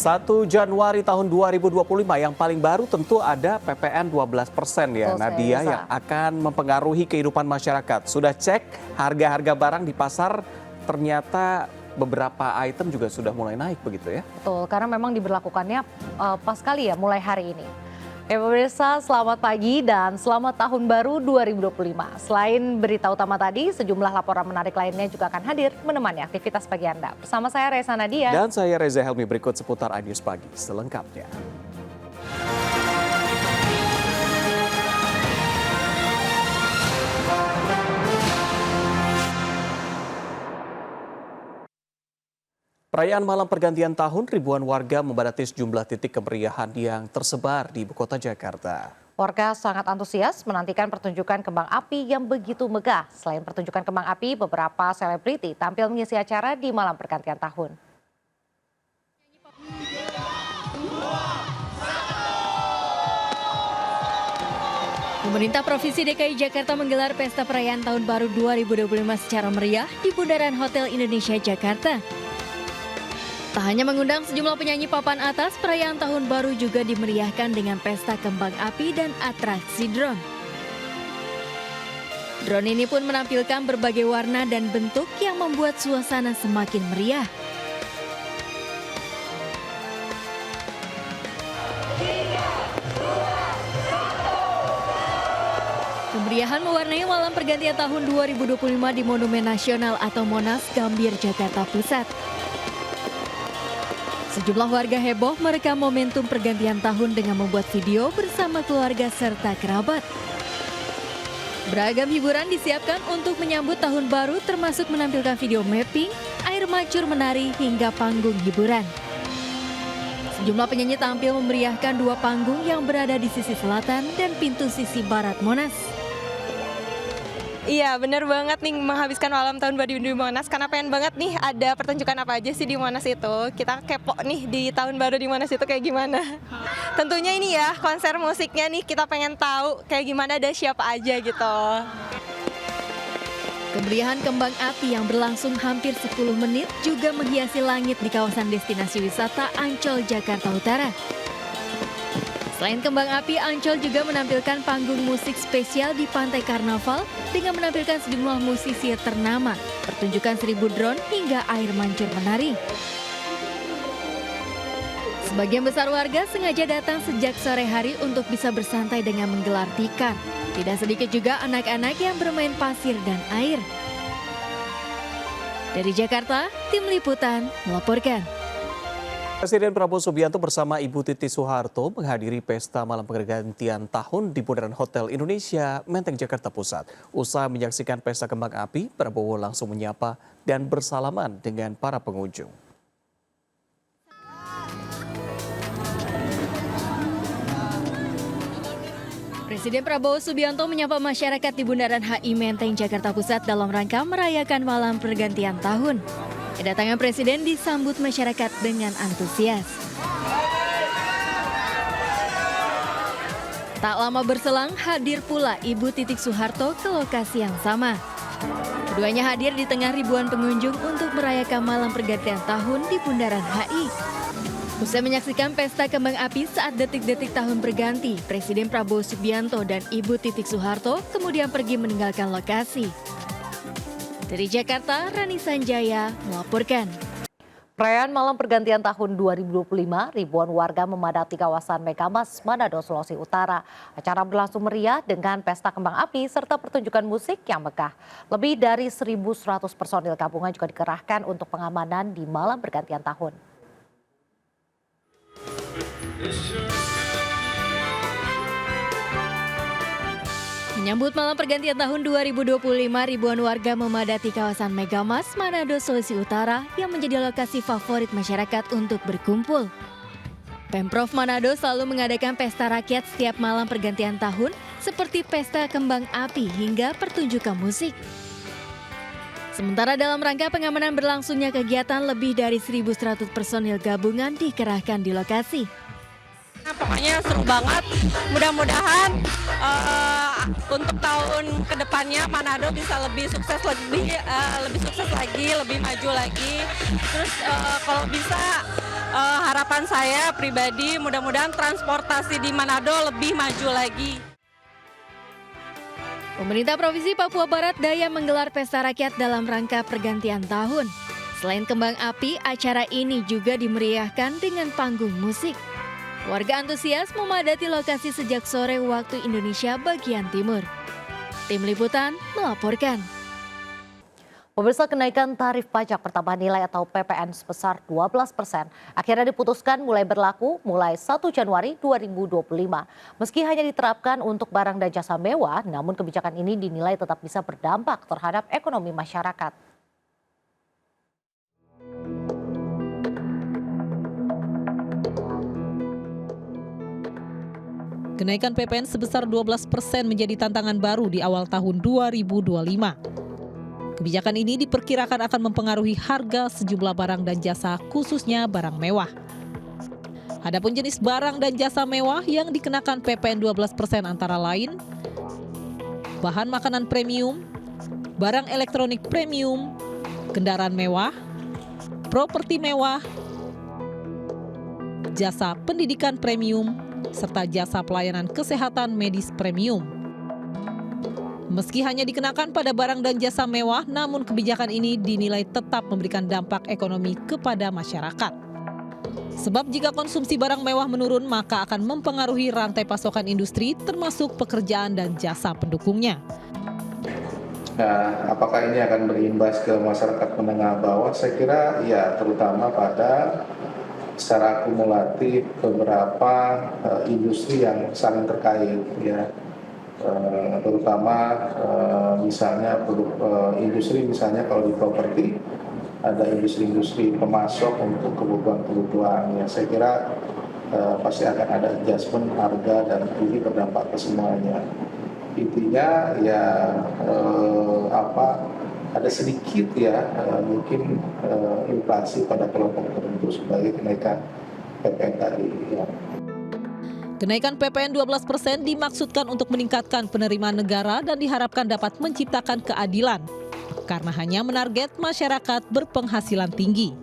1 Januari tahun 2025 yang paling baru tentu ada PPN 12% ya, Nadia, yang akan mempengaruhi kehidupan masyarakat. Sudah cek harga-harga barang di pasar, ternyata beberapa item juga sudah mulai naik begitu ya? Betul, karena memang diberlakukannya pas kali ya mulai hari ini. Ya pemirsa, selamat pagi dan selamat tahun baru 2025. Selain berita utama tadi, sejumlah laporan menarik lainnya juga akan hadir menemani aktivitas pagi Anda. Bersama saya Reza Nadia. Dan saya Reza Helmi, berikut seputar iNews Pagi selengkapnya. Perayaan malam pergantian tahun, ribuan warga membadati sejumlah titik kemeriahan yang tersebar di ibu kota Jakarta. Warga sangat antusias menantikan pertunjukan kembang api yang begitu megah. Selain pertunjukan kembang api, beberapa selebriti tampil mengisi acara di malam pergantian tahun. Pemerintah Provinsi DKI Jakarta menggelar pesta perayaan Tahun Baru 2025 secara meriah di Bundaran Hotel Indonesia Jakarta. Tak hanya mengundang sejumlah penyanyi papan atas, perayaan Tahun Baru juga dimeriahkan dengan pesta kembang api dan atraksi drone. Drone ini pun menampilkan berbagai warna dan bentuk yang membuat suasana semakin meriah. Kemeriahan mewarnai malam pergantian tahun 2025 di Monumen Nasional atau Monas, Gambir, Jakarta Pusat. Sejumlah warga heboh merekam momentum pergantian tahun dengan membuat video bersama keluarga serta kerabat. Beragam hiburan disiapkan untuk menyambut tahun baru, termasuk menampilkan video mapping, air mancur menari hingga panggung hiburan. Sejumlah penyanyi tampil memeriahkan dua panggung yang berada di sisi selatan dan pintu sisi barat Monas. Iya, bener banget nih menghabiskan malam tahun baru di Monas, karena pengen banget nih ada pertunjukan apa aja sih di Monas itu. Kita kepo nih di tahun baru di Monas itu kayak gimana. Tentunya ini ya konser musiknya nih, kita pengen tahu kayak gimana, ada siapa aja gitu. Kemeriahan kembang api yang berlangsung hampir 10 menit juga menghiasi langit di kawasan destinasi wisata Ancol, Jakarta Utara. Selain kembang api, Ancol juga menampilkan panggung musik spesial di Pantai Karnaval dengan menampilkan sejumlah musisi ternama, pertunjukan 1000 drone hingga air mancur menari. Sebagian besar warga sengaja datang sejak sore hari untuk bisa bersantai dengan menggelar tikar. Tidak sedikit juga anak-anak yang bermain pasir dan air. Dari Jakarta, Tim Liputan melaporkan. Presiden Prabowo Subianto bersama Ibu Titi Soeharto menghadiri pesta malam pergantian tahun di Bundaran Hotel Indonesia, Menteng, Jakarta Pusat. Usai menyaksikan pesta kembang api, Prabowo langsung menyapa dan bersalaman dengan para pengunjung. Presiden Prabowo Subianto menyapa masyarakat di Bundaran HI Menteng, Jakarta Pusat dalam rangka merayakan malam pergantian tahun. Kedatangan Presiden disambut masyarakat dengan antusias. Tak lama berselang, hadir pula Ibu Titi Soeharto ke lokasi yang sama. Keduanya hadir di tengah ribuan pengunjung untuk merayakan malam pergantian tahun di Bundaran HI. Usai menyaksikan pesta kembang api saat detik-detik tahun berganti, Presiden Prabowo Subianto dan Ibu Titi Soeharto kemudian pergi meninggalkan lokasi. Dari Jakarta, Rani Sanjaya melaporkan. Perayaan malam pergantian tahun 2025, ribuan warga memadati kawasan Megamas, Manado, Sulawesi Utara. Acara berlangsung meriah dengan pesta kembang api serta pertunjukan musik yang megah. Lebih dari 1.100 personil gabungan juga dikerahkan untuk pengamanan di malam pergantian tahun. Menyambut malam pergantian tahun 2025, ribuan warga memadati kawasan Megamas, Manado, Sulawesi Utara yang menjadi lokasi favorit masyarakat untuk berkumpul. Pemprov Manado selalu mengadakan pesta rakyat setiap malam pergantian tahun seperti pesta kembang api hingga pertunjukan musik. Sementara dalam rangka pengamanan berlangsungnya kegiatan, lebih dari 1.100 personil gabungan dikerahkan di lokasi. Nah, pokoknya seru banget. Mudah-mudahan untuk tahun kedepannya Manado bisa lebih sukses lagi, lebih maju lagi. Terus kalau bisa harapan saya pribadi mudah-mudahan transportasi di Manado lebih maju lagi. Pemerintah Provinsi Papua Barat Daya menggelar pesta rakyat dalam rangka pergantian tahun. Selain kembang api, acara ini juga dimeriahkan dengan panggung musik. Warga antusias memadati lokasi sejak sore waktu Indonesia bagian timur. Tim Liputan melaporkan. Pemirsa, kenaikan tarif pajak pertambahan nilai atau PPN sebesar 12% akhirnya diputuskan mulai berlaku mulai 1 Januari 2025. Meski hanya diterapkan untuk barang dan jasa mewah, namun kebijakan ini dinilai tetap bisa berdampak terhadap ekonomi masyarakat. Kenaikan PPN sebesar 12% menjadi tantangan baru di awal tahun 2025. Kebijakan ini diperkirakan akan mempengaruhi harga sejumlah barang dan jasa, khususnya barang mewah. Adapun jenis barang dan jasa mewah yang dikenakan PPN 12% antara lain bahan makanan premium, barang elektronik premium, kendaraan mewah, properti mewah, jasa pendidikan premium, serta jasa pelayanan kesehatan medis premium. Meski hanya dikenakan pada barang dan jasa mewah, namun kebijakan ini dinilai tetap memberikan dampak ekonomi kepada masyarakat. Sebab jika konsumsi barang mewah menurun, maka akan mempengaruhi rantai pasokan industri termasuk pekerjaan dan jasa pendukungnya. Nah, apakah ini akan berimbas ke masyarakat menengah bawah? Saya kira ya, terutama pada secara akumulatif beberapa industri yang saling terkait, ya, terutama misalnya industri, misalnya kalau di properti ada industri-industri pemasok untuk kebutuhan-kebutuhan, ya saya kira pasti akan ada adjustment harga dan ini berdampak ke semuanya. Intinya ya ada sedikit ya mungkin inflasi pada kelompok tertentu sebagai kenaikan PPN tadi. Ya. Kenaikan PPN 12% dimaksudkan untuk meningkatkan penerimaan negara dan diharapkan dapat menciptakan keadilan karena hanya menarget masyarakat berpenghasilan tinggi.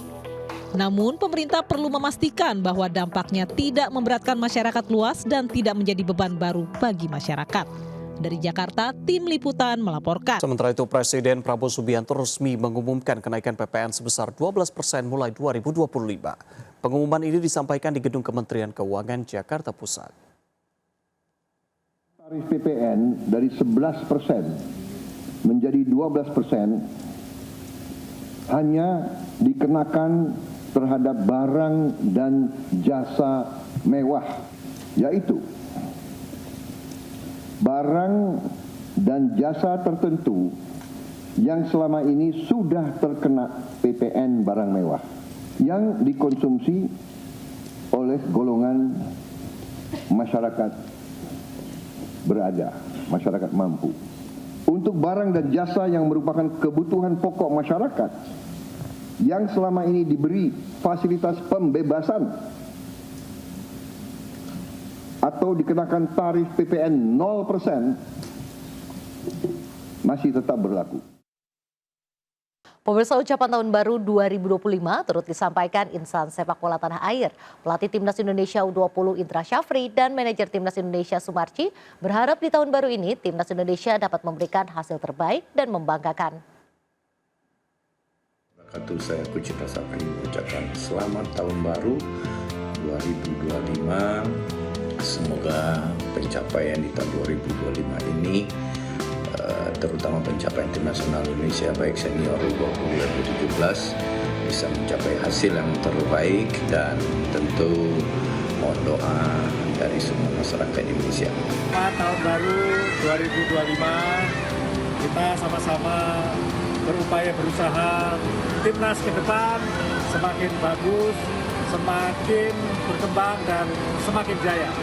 Namun pemerintah perlu memastikan bahwa dampaknya tidak memberatkan masyarakat luas dan tidak menjadi beban baru bagi masyarakat. Dari Jakarta, Tim Liputan melaporkan. Sementara itu, Presiden Prabowo Subianto resmi mengumumkan kenaikan PPN sebesar 12% mulai 2025. Pengumuman ini disampaikan di Gedung Kementerian Keuangan Jakarta Pusat. Tarif PPN dari 11% menjadi 12% hanya dikenakan terhadap barang dan jasa mewah, yaitu barang dan jasa tertentu yang selama ini sudah terkena PPN barang mewah yang dikonsumsi oleh golongan masyarakat berada, masyarakat mampu. Untuk barang dan jasa yang merupakan kebutuhan pokok masyarakat yang selama ini diberi fasilitas pembebasan atau dikenakan tarif PPN 0% masih tetap berlaku. Pemirsa, ucapan tahun baru 2025 turut disampaikan insan sepak bola tanah air. Pelatih Timnas Indonesia U20 Indra Syafri dan manajer Timnas Indonesia Sumarji berharap di tahun baru ini Timnas Indonesia dapat memberikan hasil terbaik dan membanggakan. Saya Coach Indra Syafri mengucapkan selamat tahun baru 2025. Semoga pencapaian di tahun 2025 ini terutama pencapaian tim nasional Indonesia baik senior U20 dan U17 bisa mencapai hasil yang terbaik dan tentu mohon doa dari semua masyarakat Indonesia. Tahun baru 2025 kita sama-sama berupaya berusaha timnas ke depan semakin bagus, semakin berkembang dan semakin jaya.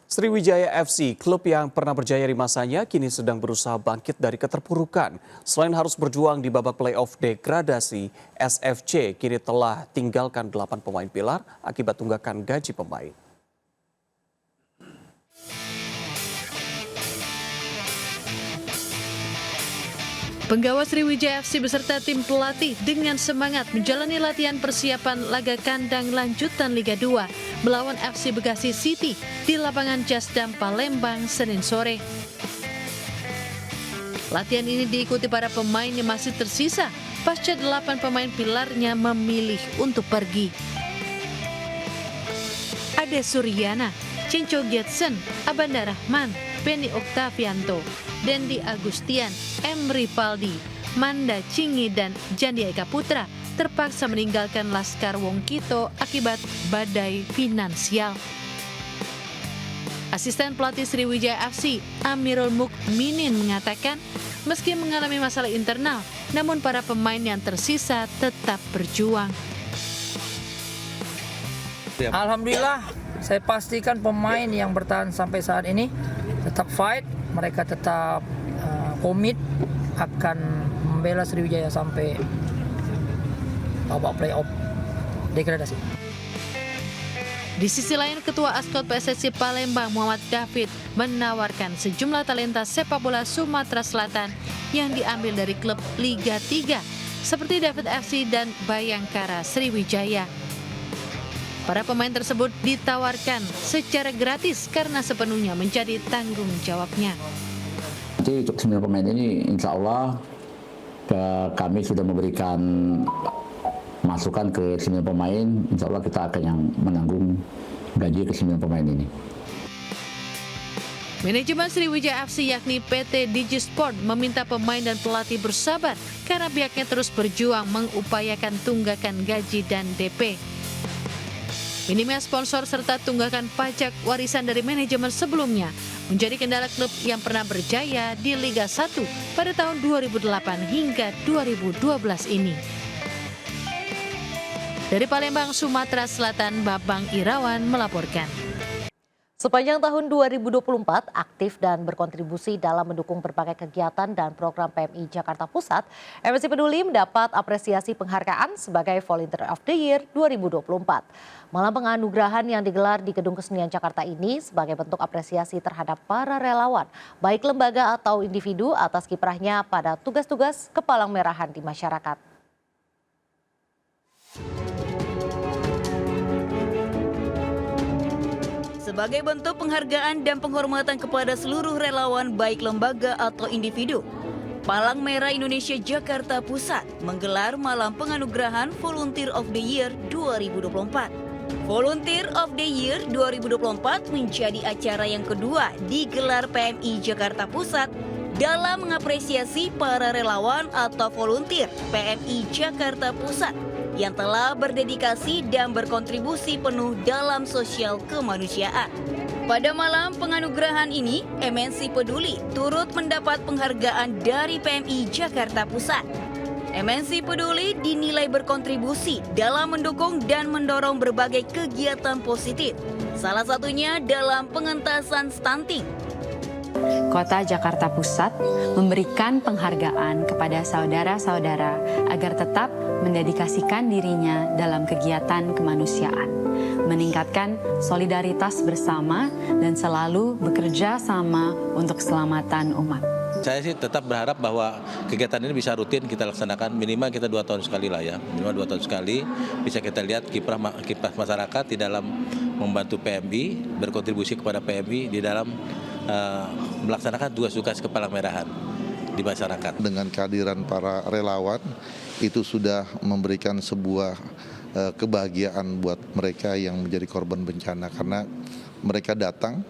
Sriwijaya FC, klub yang pernah berjaya di masanya, kini sedang berusaha bangkit dari keterpurukan. Selain harus berjuang di babak play-off degradasi, SFC kini telah tinggalkan 8 pemain pilar akibat tunggakan gaji pemain. Penggawa Sriwijaya FC beserta tim pelatih dengan semangat menjalani latihan persiapan laga kandang lanjutan Liga 2 melawan FC Bekasi City di lapangan Jasdam Palembang Senin sore. Latihan ini diikuti para pemain yang masih tersisa pasca 8 pemain pilarnya memilih untuk pergi. Ade Suryana, Cinco Getsen, Abanda Rahman, Penny Oktavianto, Dendi Agustian, M. Ripaldi, Manda Cingi, dan Jandi Eka Putra terpaksa meninggalkan Laskar Wongkito akibat badai finansial. Asisten pelatih Sriwijaya FC, Amirul Mukminin, mengatakan meski mengalami masalah internal, namun para pemain yang tersisa tetap berjuang. Alhamdulillah, saya pastikan pemain yang bertahan sampai saat ini tetap fight, mereka tetap komit akan membela Sriwijaya sampai babak playoff degradasi. Di sisi lain, Ketua Askot PSSI Palembang Muhammad David menawarkan sejumlah talenta sepak bola Sumatera Selatan yang diambil dari klub Liga 3 seperti David FC dan Bayangkara Sriwijaya. Para pemain tersebut ditawarkan secara gratis karena sepenuhnya menjadi tanggung jawabnya. Nanti untuk 9 pemain ini insya Allah kami sudah memberikan masukan ke 9 pemain, insya Allah kita akan yang menanggung gaji ke 9 pemain ini. Manajemen Sriwijaya FC yakni PT Digisport meminta pemain dan pelatih bersabar karena pihaknya terus berjuang mengupayakan tunggakan gaji dan DP. Minimnya sponsor serta tunggakan pajak warisan dari manajemen sebelumnya menjadi kendala klub yang pernah berjaya di Liga 1 pada tahun 2008 hingga 2012 ini. Dari Palembang, Sumatera Selatan, Babang Irawan melaporkan. Sepanjang tahun 2024, aktif dan berkontribusi dalam mendukung berbagai kegiatan dan program PMI Jakarta Pusat, MNC Peduli mendapat apresiasi penghargaan sebagai Volunteer of the Year 2024. Malam penganugerahan yang digelar di Gedung Kesenian Jakarta ini sebagai bentuk apresiasi terhadap para relawan, baik lembaga atau individu atas kiprahnya pada tugas-tugas kepalang merahan di masyarakat. Sebagai bentuk penghargaan dan penghormatan kepada seluruh relawan baik lembaga atau individu, Palang Merah Indonesia Jakarta Pusat menggelar Malam Penganugerahan Volunteer of the Year 2024. Volunteer of the Year 2024 menjadi acara yang kedua digelar PMI Jakarta Pusat dalam mengapresiasi para relawan atau volunteer PMI Jakarta Pusat yang telah berdedikasi dan berkontribusi penuh dalam sosial kemanusiaan. Pada malam penganugerahan ini, MNC Peduli turut mendapat penghargaan dari PMI Jakarta Pusat. MNC Peduli dinilai berkontribusi dalam mendukung dan mendorong berbagai kegiatan positif, salah satunya dalam pengentasan stunting. Kota Jakarta Pusat memberikan penghargaan kepada saudara-saudara agar tetap mendedikasikan dirinya dalam kegiatan kemanusiaan, meningkatkan solidaritas bersama dan selalu bekerja sama untuk keselamatan umat. Saya sih tetap berharap bahwa kegiatan ini bisa rutin kita laksanakan, minimal kita 2 tahun sekali lah ya, minimal 2 tahun sekali bisa kita lihat kiprah masyarakat di dalam membantu PMI, berkontribusi kepada PMI di dalam melaksanakan tugas-tugas kepalang merahan di masyarakat. Dengan kehadiran para relawan itu sudah memberikan sebuah kebahagiaan buat mereka yang menjadi korban bencana karena mereka datang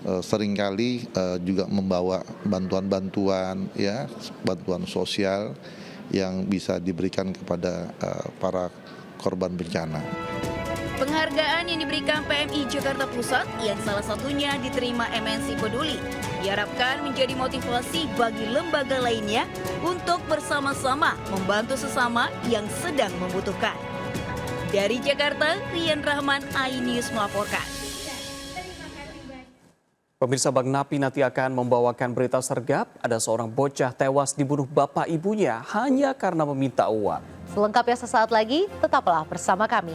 seringkali juga membawa bantuan-bantuan ya, bantuan sosial yang bisa diberikan kepada para korban bencana. Penghargaan yang diberikan PMI Jakarta Pusat yang salah satunya diterima MNC Peduli diharapkan menjadi motivasi bagi lembaga lainnya untuk bersama-sama membantu sesama yang sedang membutuhkan. Dari Jakarta, Rian Rahman, iNews melaporkan. Pemirsa, Bang Napi nanti akan membawakan berita sergap. Ada seorang bocah tewas dibunuh bapak ibunya hanya karena meminta uang. Selengkapnya sesaat lagi, tetaplah bersama kami.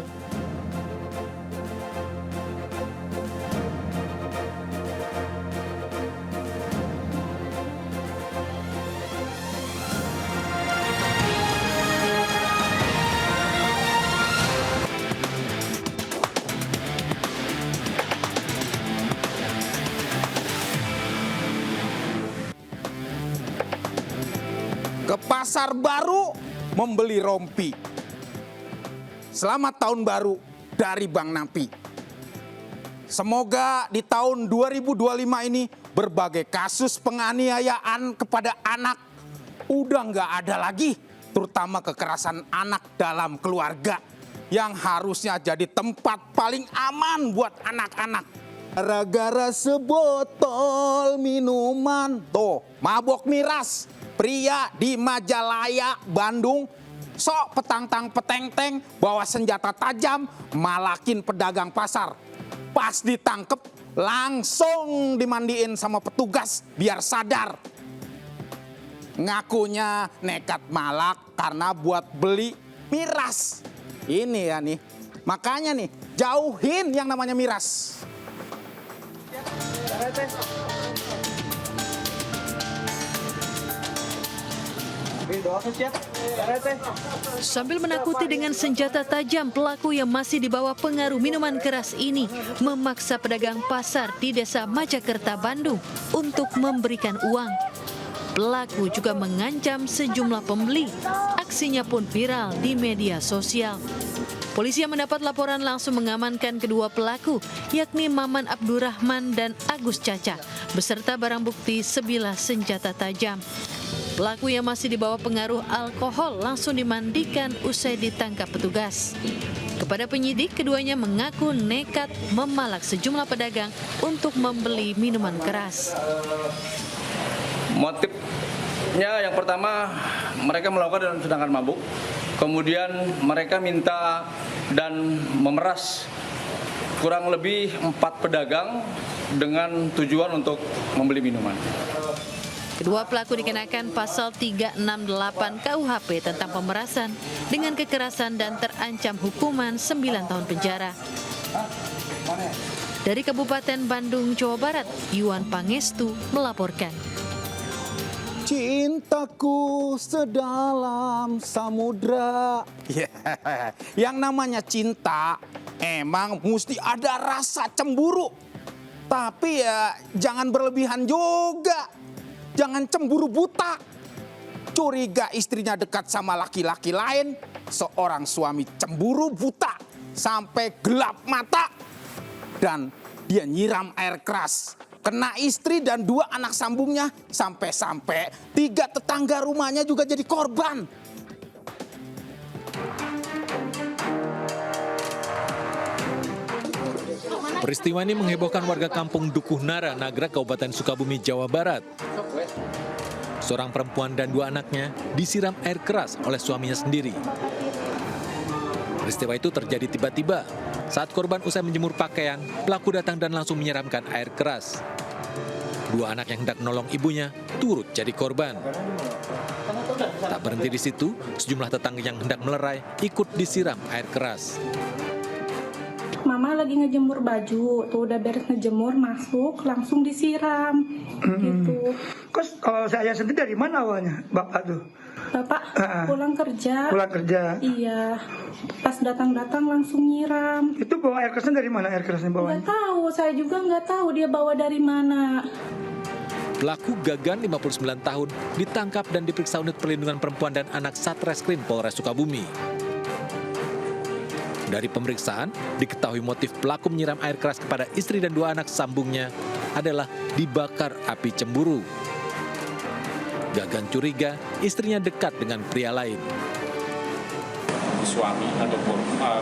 ke pasar baru membeli rompi. Selamat tahun baru dari Bang Napi. Semoga di tahun 2025 ini berbagai kasus penganiayaan kepada anak udah nggak ada lagi, terutama kekerasan anak dalam keluarga yang harusnya jadi tempat paling aman buat anak-anak. Gara-gara sebotol minuman, tuh mabok miras, pria di Majalaya, Bandung, sok petang-tang peteng-teng bawa senjata tajam malakin pedagang pasar. Pas ditangkep langsung dimandiin sama petugas biar sadar. Ngakunya nekat malak karena buat beli miras. Ini ya nih, makanya nih jauhin yang namanya miras. Sambil menakuti dengan senjata tajam, pelaku yang masih di bawah pengaruh minuman keras ini memaksa pedagang pasar di Desa Majakerta, Bandung untuk memberikan uang. Pelaku juga mengancam sejumlah pembeli. Aksinya pun viral di media sosial. Polisi yang mendapat laporan langsung mengamankan kedua pelaku, yakni Maman Abdurrahman dan Agus Caca, beserta barang bukti sebilah senjata tajam. Pelaku yang masih di bawah pengaruh alkohol langsung dimandikan usai ditangkap petugas. Kepada penyidik, keduanya mengaku nekat memalak sejumlah pedagang untuk membeli minuman keras. Motifnya yang pertama, mereka melakukan dalam sedangkan mabuk. Kemudian mereka minta dan memeras kurang lebih 4 pedagang dengan tujuan untuk membeli minuman. Kedua pelaku dikenakan pasal 368 KUHP tentang pemerasan dengan kekerasan dan terancam hukuman 9 tahun penjara. Dari Kabupaten Bandung, Jawa Barat, Yuan Pangestu melaporkan. Cintaku sedalam samudra. Yang namanya cinta emang mesti ada rasa cemburu. Tapi ya jangan berlebihan juga. Jangan cemburu buta. Curiga istrinya dekat sama laki-laki lain. Seorang suami cemburu buta sampai gelap mata. Dan dia nyiram air keras. Kena istri dan 2 anak sambungnya, sampai-sampai 3 tetangga rumahnya juga jadi korban. Peristiwa ini menghebohkan warga kampung Dukuh Nara, Nagrag, Kabupaten Sukabumi, Jawa Barat. Seorang perempuan dan 2 anaknya disiram air keras oleh suaminya sendiri. Peristiwa itu terjadi tiba-tiba. Saat korban usai menjemur pakaian, pelaku datang dan langsung menyiramkan air keras. 2 anak yang hendak menolong ibunya turut jadi korban. Tak berhenti di situ, sejumlah tetangga yang hendak melerai ikut disiram air keras. Mama lagi ngejemur baju, tuh udah beres ngejemur, masuk langsung disiram, gitu. Kalau saya sendiri dari mana awalnya, Bapak tuh? Bapak pulang kerja. Pulang kerja. Iya. Pas datang langsung nyiram. Itu bawa air kerasnya dari mana, air kerasnya bawanya? Nggak tahu, saya juga nggak tahu dia bawa dari mana. Pelaku Gagan, 59 tahun, ditangkap dan diperiksa Unit Perlindungan Perempuan dan Anak Satreskrim Polres Sukabumi. Dari pemeriksaan, diketahui motif pelaku menyiram air keras kepada istri dan 2 anak sambungnya adalah dibakar api cemburu. Gagan curiga istrinya dekat dengan pria lain. Suami ataupun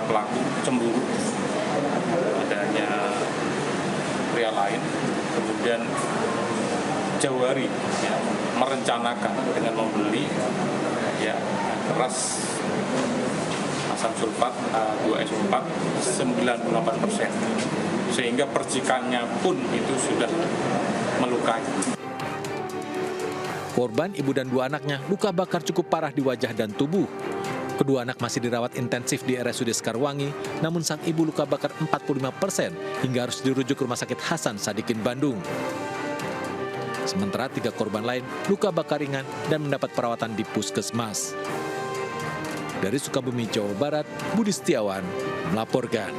pelaku cemburu adanya pria lain, kemudian jauh hari merencanakan dengan membeli keras asam sulfat 2S4 98%, sehingga percikannya pun itu sudah melukai. Korban, ibu dan 2 anaknya luka bakar cukup parah di wajah dan tubuh. Kedua anak masih dirawat intensif di RSUD Sekarwangi, namun sang ibu luka bakar 45% hingga harus dirujuk ke Rumah Sakit Hasan Sadikin, Bandung. Sementara 3 korban lain luka bakar ringan dan mendapat perawatan di puskesmas. Dari Sukabumi, Jawa Barat, Budi Setiawan melaporkan.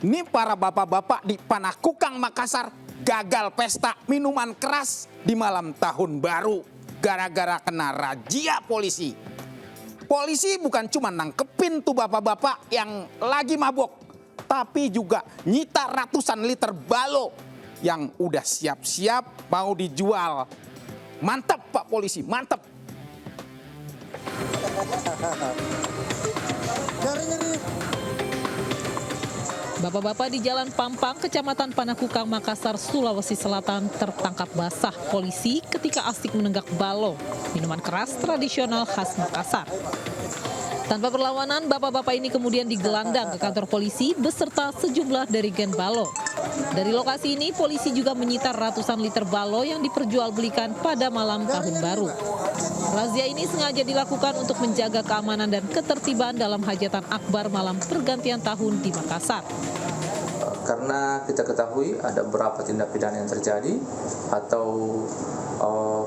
Ini para bapak-bapak di Panakukang, Makassar gagal pesta minuman keras di malam tahun baru gara-gara kena razia polisi. Polisi bukan cuma nangkepin tuh bapak-bapak yang lagi mabok, tapi juga nyita ratusan liter balo yang udah siap-siap mau dijual. Mantap Pak Polisi, mantap. Bapak-bapak di Jalan Pampang, Kecamatan Panakukang, Makassar, Sulawesi Selatan tertangkap basah polisi ketika asik menenggak balo, minuman keras tradisional khas Makassar. Tanpa perlawanan, bapak-bapak ini kemudian digelandang ke kantor polisi beserta sejumlah dari gen balo. Dari lokasi ini, polisi juga menyita ratusan liter balo yang diperjualbelikan pada malam tahun baru. Razia ini sengaja dilakukan untuk menjaga keamanan dan ketertiban dalam hajatan akbar malam pergantian tahun di Makassar. Karena kita ketahui ada beberapa tindak pidana yang terjadi atau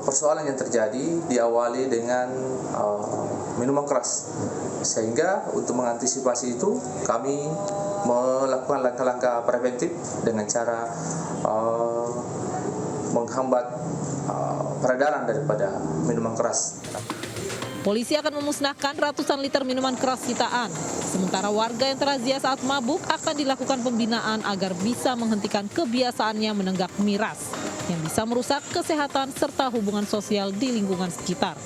persoalan yang terjadi diawali dengan minuman keras. Sehingga untuk mengantisipasi itu kami melakukan langkah-langkah preventif dengan cara menghambat peredaran daripada minuman keras. Polisi akan memusnahkan ratusan liter minuman keras sitaan. Sementara warga yang terazia saat mabuk akan dilakukan pembinaan agar bisa menghentikan kebiasaannya menenggak miras yang bisa merusak kesehatan serta hubungan sosial di lingkungan sekitar.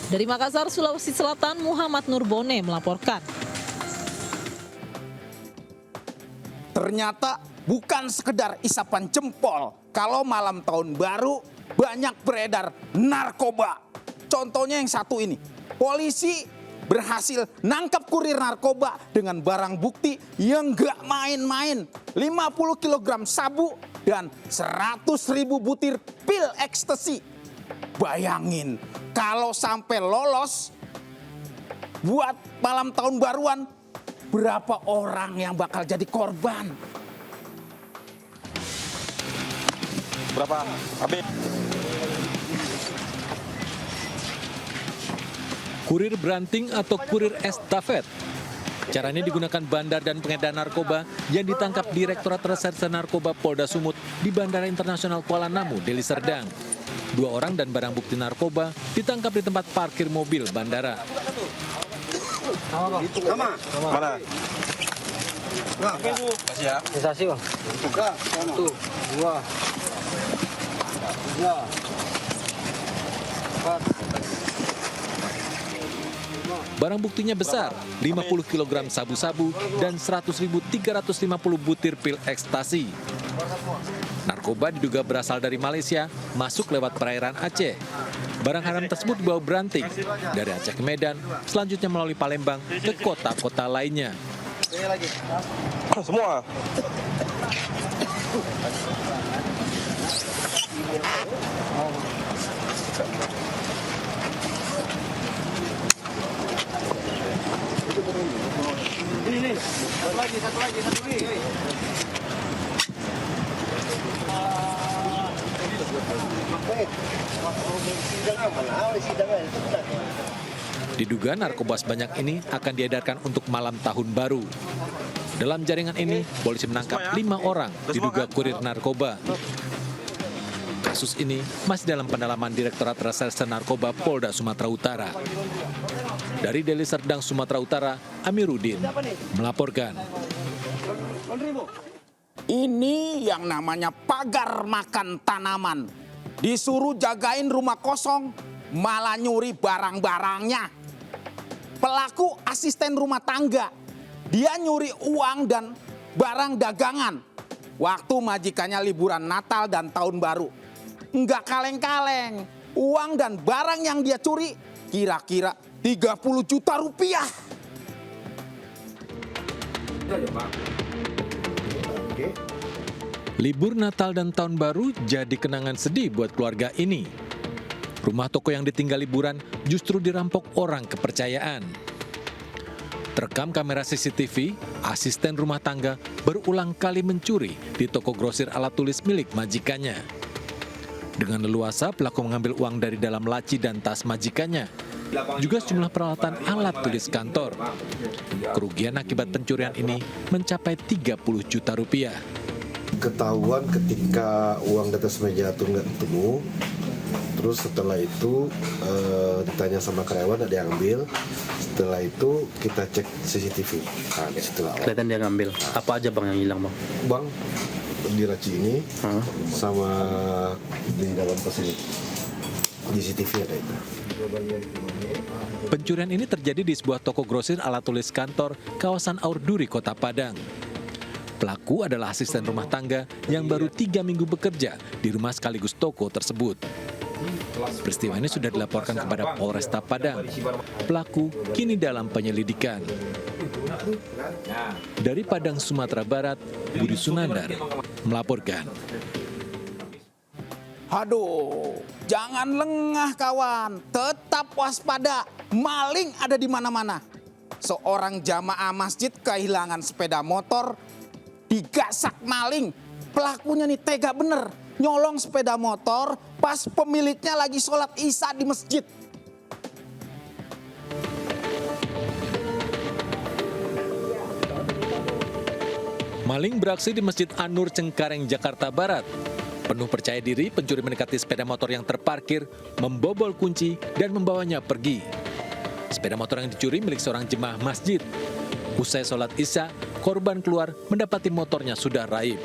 Dari Makassar, Sulawesi Selatan, Muhammad Nurbone melaporkan. Ternyata bukan sekedar isapan jempol kalau malam tahun baru banyak beredar narkoba. Contohnya yang satu ini, polisi berhasil nangkap kurir narkoba dengan barang bukti yang gak main-main, 50 kg sabu dan 100.000 butir pil ekstasi. Bayangin kalau sampai lolos buat malam tahun baruan, berapa orang yang bakal jadi korban? Berapa? Habis. Kurir beranting atau kurir estafet. Caranya digunakan bandar dan pengedar narkoba yang ditangkap Direktorat Reserse Narkoba Polda Sumut di Bandara Internasional Kuala Namu, Deli Serdang. 2 orang dan barang bukti narkoba ditangkap di tempat parkir mobil bandara. Mana? Kasih ya. Kasih Bang. Buka. 1, 2, 3, 4. Barang buktinya besar, 50 kg sabu-sabu dan 100.350 butir pil ekstasi. Narkoba diduga berasal dari Malaysia, masuk lewat perairan Aceh. Barang haram tersebut dibawa beranting dari Aceh ke Medan, selanjutnya melalui Palembang ke kota-kota lainnya. Semua. Ini, satu lagi. Diduga narkoba sebanyak ini akan diedarkan untuk malam tahun baru. Dalam jaringan ini, polisi menangkap 5 orang diduga kurir narkoba. Kasus ini masih dalam pendalaman Direktorat Reserse Narkoba Polda Sumatera Utara. Dari Deli Serdang, Sumatera Utara, Amiruddin melaporkan. Ini yang namanya pagar makan tanaman. Disuruh jagain rumah kosong, malah nyuri barang-barangnya. Pelaku asisten rumah tangga. Dia nyuri uang dan barang dagangan. Waktu majikannya liburan Natal dan Tahun Baru. Enggak kaleng-kaleng. Uang dan barang yang dia curi kira-kira 30 juta rupiah. Libur Natal dan Tahun Baru jadi kenangan sedih buat keluarga ini. Rumah toko yang ditinggal liburan justru dirampok orang kepercayaan. Terekam kamera CCTV, asisten rumah tangga berulang kali mencuri di toko grosir alat tulis milik majikannya. Dengan leluasa, pelaku mengambil uang dari dalam laci dan tas majikannya. Juga sejumlah peralatan alat tulis kantor. Kerugian akibat pencurian ini mencapai 30 juta rupiah. ketahuan ketika uang di atas meja itu nggak ketemu. Terus setelah itu ditanya sama karyawan, ada diambil. Setelah itu kita cek CCTV. Nah, disitulah kelihatan dia ngambil. Apa aja bang yang hilang bang? Bang di laci ini sama di dalam tas ini. Di CCTV ada itu. Pencurian ini terjadi di sebuah toko grosir alat tulis kantor kawasan Aur Duri, Kota Padang. Pelaku adalah asisten rumah tangga yang baru 3 minggu bekerja di rumah sekaligus toko tersebut. Peristiwa ini sudah dilaporkan kepada Polresta Padang. Pelaku kini dalam penyelidikan. Dari Padang, Sumatera Barat, Budi Sunandar melaporkan. Aduh, jangan lengah kawan, tetap waspada, maling ada di mana-mana. Seorang jamaah masjid kehilangan sepeda motor, digasak maling. Pelakunya nih tega bener, nyolong sepeda motor pas pemiliknya lagi sholat isya di masjid. Maling beraksi di Masjid An-Nur, Cengkareng, Jakarta Barat. Penuh percaya diri, pencuri mendekati sepeda motor yang terparkir, membobol kunci, dan membawanya pergi. Sepeda motor yang dicuri milik seorang jemaah masjid. Usai sholat isya, korban keluar mendapati motornya sudah raib.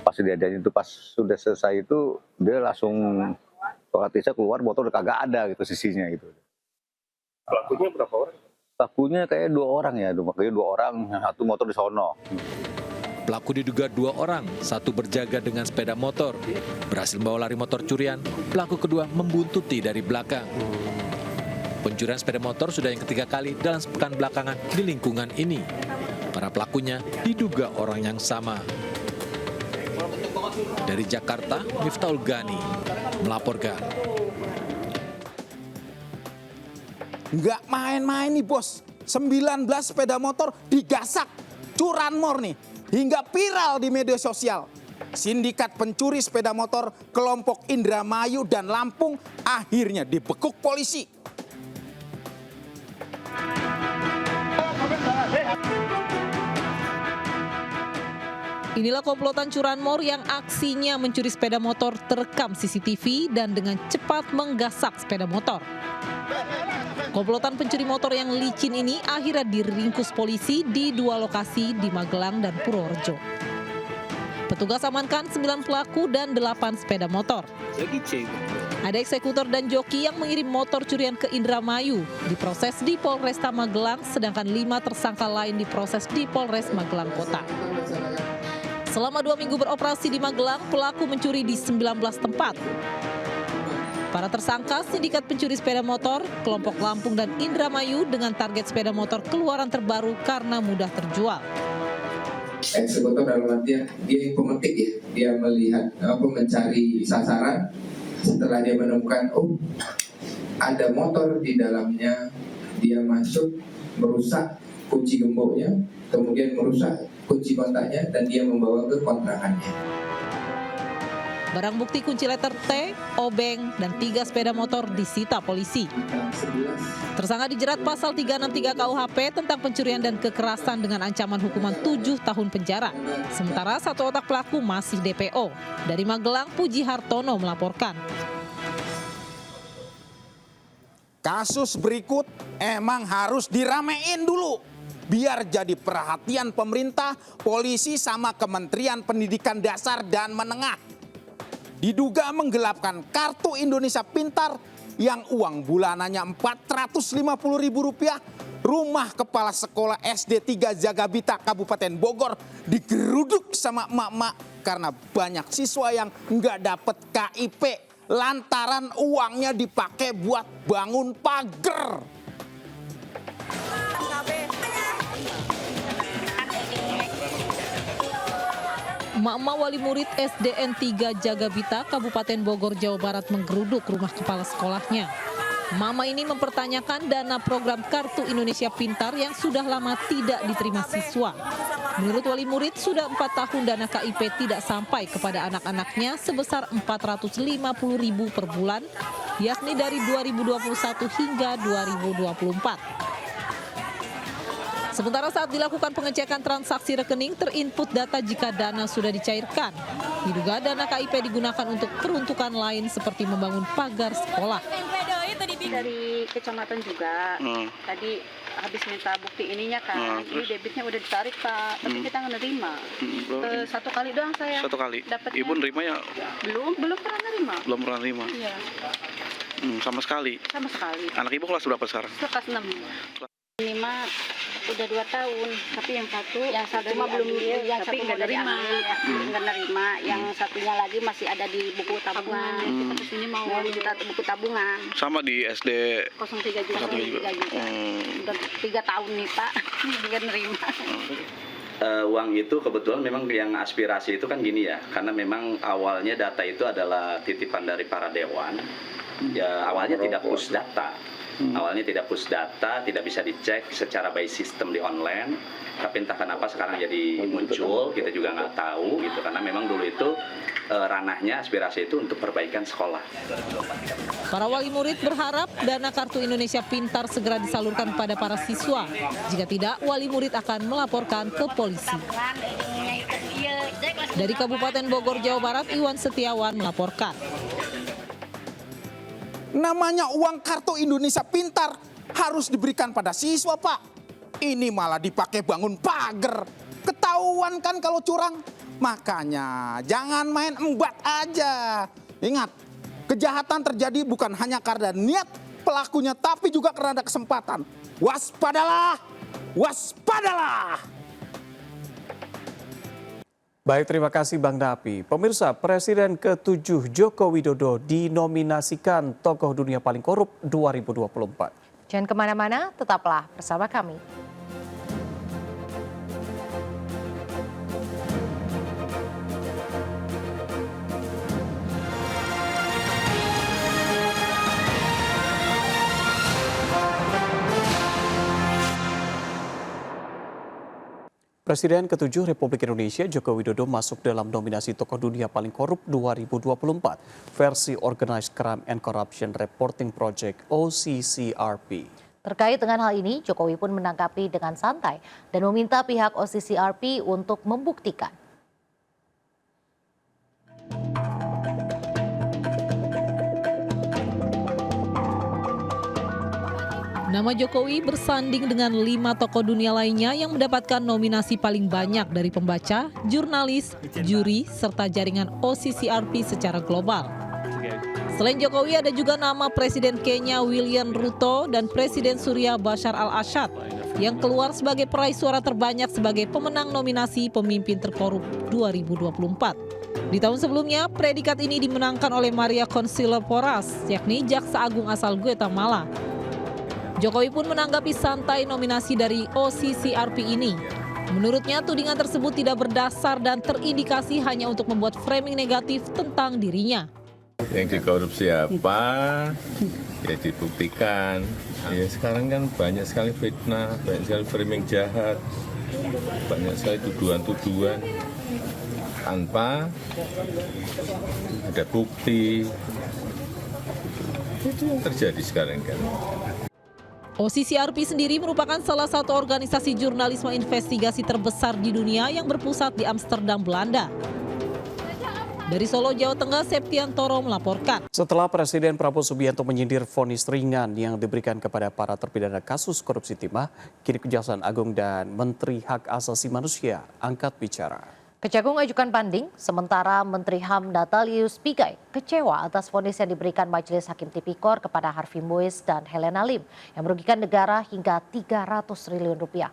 Pas kejadian itu, pas sudah selesai itu, dia langsung sholat isya keluar, motor udah kagak ada gitu sisinya gitu. Pelakunya berapa orang? Pelakunya kayak 2 orang ya, makanya 2 orang, satu motor di sono. Pelaku diduga 2 orang, satu berjaga dengan sepeda motor. Berhasil membawa lari motor curian, pelaku kedua membuntuti dari belakang. Pencurian sepeda motor sudah yang ketiga kali dalam sepekan belakangan di lingkungan ini. Para pelakunya diduga orang yang sama. Dari Jakarta, Miftahul Ghani melaporkan. Nggak main-main nih bos, 19 sepeda motor digasak, curanmor nih, hingga viral di media sosial. Sindikat pencuri sepeda motor kelompok Indramayu dan Lampung akhirnya dibekuk polisi. Inilah komplotan curanmor yang aksinya mencuri sepeda motor terekam CCTV dan dengan cepat menggasak sepeda motor. Komplotan pencuri motor yang licin ini akhirnya diringkus polisi di 2 lokasi di Magelang dan Purworejo. Petugas amankan 9 pelaku dan 8 sepeda motor. Ada eksekutor dan joki yang mengirim motor curian ke Indramayu, diproses di Polresta Magelang, sedangkan 5 tersangka lain diproses di Polres Magelang Kota. Selama 2 minggu beroperasi di Magelang, pelaku mencuri di 19 tempat. Para tersangka sindikat pencuri sepeda motor, kelompok Lampung dan Indramayu dengan target sepeda motor keluaran terbaru karena mudah terjual. Eksekutor dalam artian dia pemetik ya, dia melihat mencari sasaran. Setelah dia menemukan ada motor di dalamnya, dia masuk merusak kunci gemboknya, kemudian merusak kunci kontaknya dan dia membawa ke kontrakannya. Barang bukti kunci letter T, obeng, dan 3 sepeda motor disita polisi. Tersangka dijerat pasal 363 KUHP tentang pencurian dan kekerasan dengan ancaman hukuman 7 tahun penjara. Sementara 1 otak pelaku masih DPO. Dari Magelang, Puji Hartono melaporkan. Kasus berikut emang harus diramein dulu. Biar jadi perhatian pemerintah, polisi sama Kementerian Pendidikan Dasar dan Menengah. Diduga menggelapkan kartu Indonesia Pintar yang uang bulanannya Rp450.000, rumah kepala sekolah SD 3 Jagabita Kabupaten Bogor digeruduk sama emak-emak karena banyak siswa yang nggak dapet KIP lantaran uangnya dipakai buat bangun pagar. Emak-emak wali murid SDN 3 Jagabita, Kabupaten Bogor, Jawa Barat menggeruduk rumah kepala sekolahnya. Emak-emak ini mempertanyakan dana program Kartu Indonesia Pintar yang sudah lama tidak diterima siswa. Menurut wali murid, sudah 4 tahun dana KIP tidak sampai kepada anak-anaknya sebesar Rp450.000 per bulan, yakni dari 2021 hingga 2024. Sementara saat dilakukan pengecekan transaksi rekening, terinput data jika dana sudah dicairkan. Diduga dana KIP digunakan untuk peruntukan lain seperti membangun pagar sekolah. Dari kecamatan juga, tadi habis minta bukti ininya kan, ini debitnya udah ditarik Pak, tapi kita nggak nerima. Satu kali doang saya. Satu kali. Dapatnya. Ibu nerima ya? Belum pernah nerima. Belum pernah nerima. Iya. Sama sekali. Sama sekali. Anak ibu kelas berapa sekarang? Kelas 6. Ini mah udah 2 tahun, tapi yang satu mah belum, tapi nggak nerima, nggak nerima. Yang satunya lagi masih ada di buku tabungan. Kita kesini mau minta buku tabungan. Sama di SD 03 juga. Udah 3 tahun nih Pak, nggak nerima. Uang itu kebetulan memang yang aspirasi itu kan gini ya, karena memang awalnya data itu adalah titipan dari para dewan. Ya awalnya tidak push data. Awalnya tidak push data, tidak bisa dicek secara by system di online. Tapi entah kenapa sekarang jadi muncul, kita juga nggak tahu gitu. Karena memang dulu itu ranahnya aspirasi itu untuk perbaikan sekolah. Para wali murid berharap dana Kartu Indonesia Pintar segera disalurkan kepada para siswa. Jika tidak, wali murid akan melaporkan ke polisi. Dari Kabupaten Bogor, Jawa Barat, Iwan Setiawan melaporkan. Namanya uang Kartu Indonesia Pintar harus diberikan pada siswa, Pak. Ini malah dipakai bangun pagar. Ketahuan kan kalau curang? Makanya jangan main embat aja. Ingat, kejahatan terjadi bukan hanya karena niat pelakunya, tapi juga karena ada kesempatan. Waspadalah! Waspadalah! Baik, terima kasih Bang Dapi. Pemirsa, Presiden ke-7 Joko Widodo dinominasikan Tokoh Dunia Paling Korup 2024. Jangan kemana-mana, tetaplah bersama kami. Presiden ke-7 Republik Indonesia Joko Widodo masuk dalam nominasi Tokoh Dunia Paling Korup 2024 versi Organized Crime and Corruption Reporting Project OCCRP. Terkait dengan hal ini, Jokowi pun menanggapi dengan santai dan meminta pihak OCCRP untuk membuktikan. Nama Jokowi bersanding dengan 5 tokoh dunia lainnya yang mendapatkan nominasi paling banyak dari pembaca, jurnalis, juri, serta jaringan OCCRP secara global. Selain Jokowi, ada juga nama Presiden Kenya William Ruto dan Presiden Suriah Bashar al-Assad yang keluar sebagai peraih suara terbanyak sebagai pemenang nominasi pemimpin terkorup 2024. Di tahun sebelumnya, predikat ini dimenangkan oleh Maria Consuelo Porras, yakni Jaksa Agung asal Guatemala. Jokowi pun menanggapi santai nominasi dari OCCRP ini. Menurutnya, tudingan tersebut tidak berdasar dan terindikasi hanya untuk membuat framing negatif tentang dirinya. Yang dikorupsi apa, ya dibuktikan. Ya sekarang kan banyak sekali fitnah, banyak sekali framing jahat, banyak sekali tuduhan-tuduhan tanpa ada bukti. Itu yang terjadi sekarang kan. OCCRP sendiri merupakan salah satu organisasi jurnalisme investigasi terbesar di dunia yang berpusat di Amsterdam, Belanda. Dari Solo, Jawa Tengah, Septiantoro melaporkan. Setelah Presiden Prabowo Subianto menyindir vonis ringan yang diberikan kepada para terpidana kasus korupsi timah, kini Kejaksaan Agung dan Menteri Hak Asasi Manusia angkat bicara. Kejagung ajukan banding, sementara Menteri HAM Natalius Pigai kecewa atas vonis yang diberikan Majelis Hakim Tipikor kepada Harvey Mois dan Helena Lim yang merugikan negara hingga 300 triliun rupiah.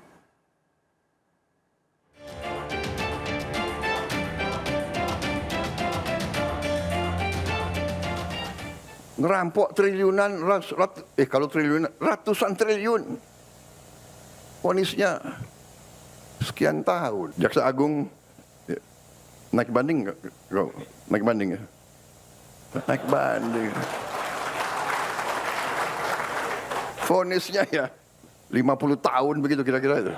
Ngerampok triliunan, kalau triliunan, ratusan triliun. Vonisnya sekian tahun. Jaksa Agung naik banding nggak? Naik banding ya? Naik banding. Vonisnya ya 50 tahun begitu kira-kira itu.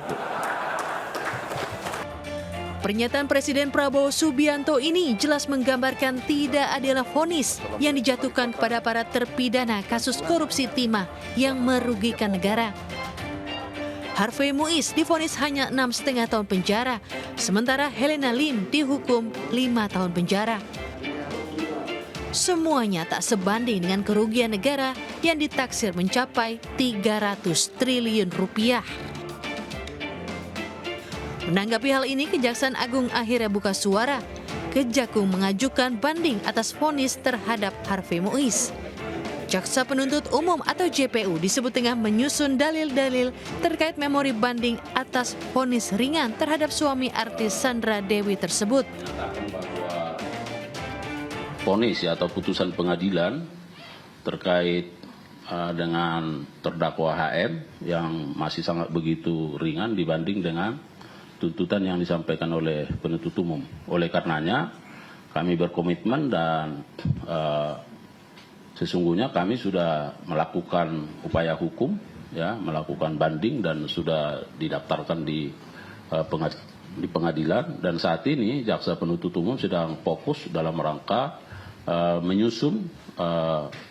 Pernyataan Presiden Prabowo Subianto ini jelas menggambarkan tidak adilnya vonis yang dijatuhkan kepada para terpidana kasus korupsi timah yang merugikan negara. Harvey Muiz divonis hanya 6,5 tahun penjara, sementara Helena Lim dihukum 5 tahun penjara. Semuanya tak sebanding dengan kerugian negara yang ditaksir mencapai 300 triliun rupiah. Menanggapi hal ini, Kejaksaan Agung akhirnya buka suara. Kejagung mengajukan banding atas vonis terhadap Harvey Muiz. Jaksa Penuntut Umum atau JPU disebut tengah menyusun dalil-dalil terkait memori banding atas vonis ringan terhadap suami artis Sandra Dewi tersebut. Vonis atau putusan pengadilan terkait dengan terdakwa HM yang masih sangat begitu ringan dibanding dengan tuntutan yang disampaikan oleh penuntut umum. Oleh karenanya kami berkomitmen dan sesungguhnya kami sudah melakukan upaya hukum, ya, melakukan banding dan sudah didaftarkan di pengadilan, dan saat ini jaksa penuntut umum sedang fokus dalam rangka menyusun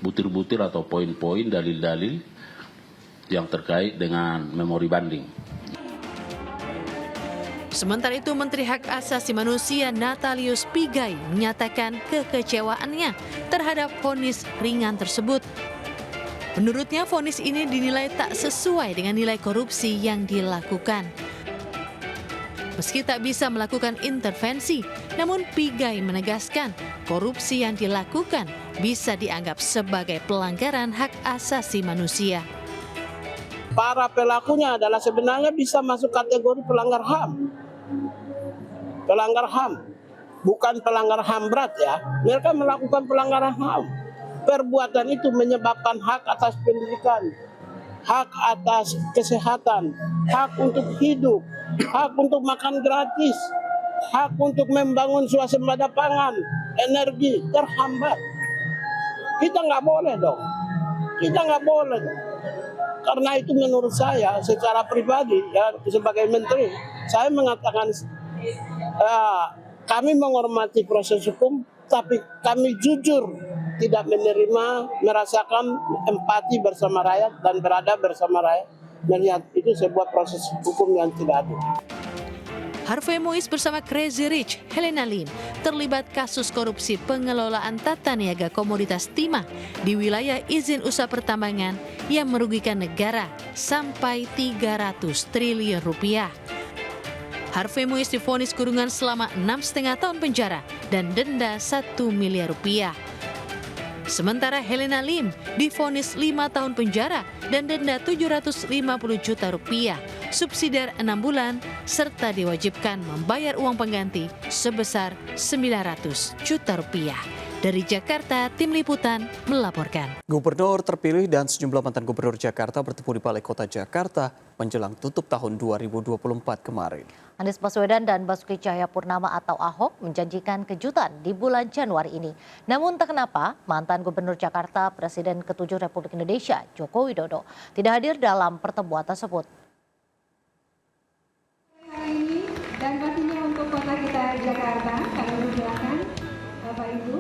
butir-butir atau poin-poin dalil-dalil yang terkait dengan memori banding. Sementara itu, Menteri Hak Asasi Manusia Natalius Pigai menyatakan kekecewaannya terhadap vonis ringan tersebut. Menurutnya, vonis ini dinilai tak sesuai dengan nilai korupsi yang dilakukan. Meski tak bisa melakukan intervensi, namun Pigai menegaskan korupsi yang dilakukan bisa dianggap sebagai pelanggaran hak asasi manusia. Para pelakunya adalah sebenarnya bisa masuk kategori pelanggar HAM. Pelanggar HAM, bukan pelanggar HAM berat ya. Mereka melakukan pelanggaran HAM. Perbuatan itu menyebabkan hak atas pendidikan, hak atas kesehatan, hak untuk hidup, hak untuk makan gratis, hak untuk membangun swasembada pangan, energi terhambat. Kita nggak boleh dong. Kita nggak boleh dong. Karena itu menurut saya secara pribadi ya, sebagai menteri, saya mengatakan kami menghormati proses hukum, tapi kami jujur tidak menerima, merasakan empati bersama rakyat dan berada bersama rakyat, melihat itu sebuah proses hukum yang tidak adil. Harvey Muiz bersama Crazy Rich Helena Lim terlibat kasus korupsi pengelolaan tata niaga komoditas timah di wilayah izin usaha pertambangan yang merugikan negara sampai 300 triliun rupiah. Harvey Muiz divonis kurungan selama 6,5 tahun penjara dan denda 1 miliar rupiah. Sementara Helena Lim divonis 5 tahun penjara dan denda 750 juta rupiah, subsidiar 6 bulan, serta diwajibkan membayar uang pengganti sebesar 900 juta rupiah. Dari Jakarta, Tim Liputan melaporkan. Gubernur terpilih dan sejumlah mantan gubernur Jakarta bertemu di Balai Kota Jakarta menjelang tutup tahun 2024 kemarin. Anies Baswedan dan Basuki Cahayapurnama atau Ahok menjanjikan kejutan di bulan Januari ini. Namun tak kenapa mantan gubernur Jakarta, Presiden ke-7 Republik Indonesia, Joko Widodo, tidak hadir dalam pertemuan tersebut. Hari ini dan pastinya untuk kota kita Jakarta, kami persilakan Bapak Ibu.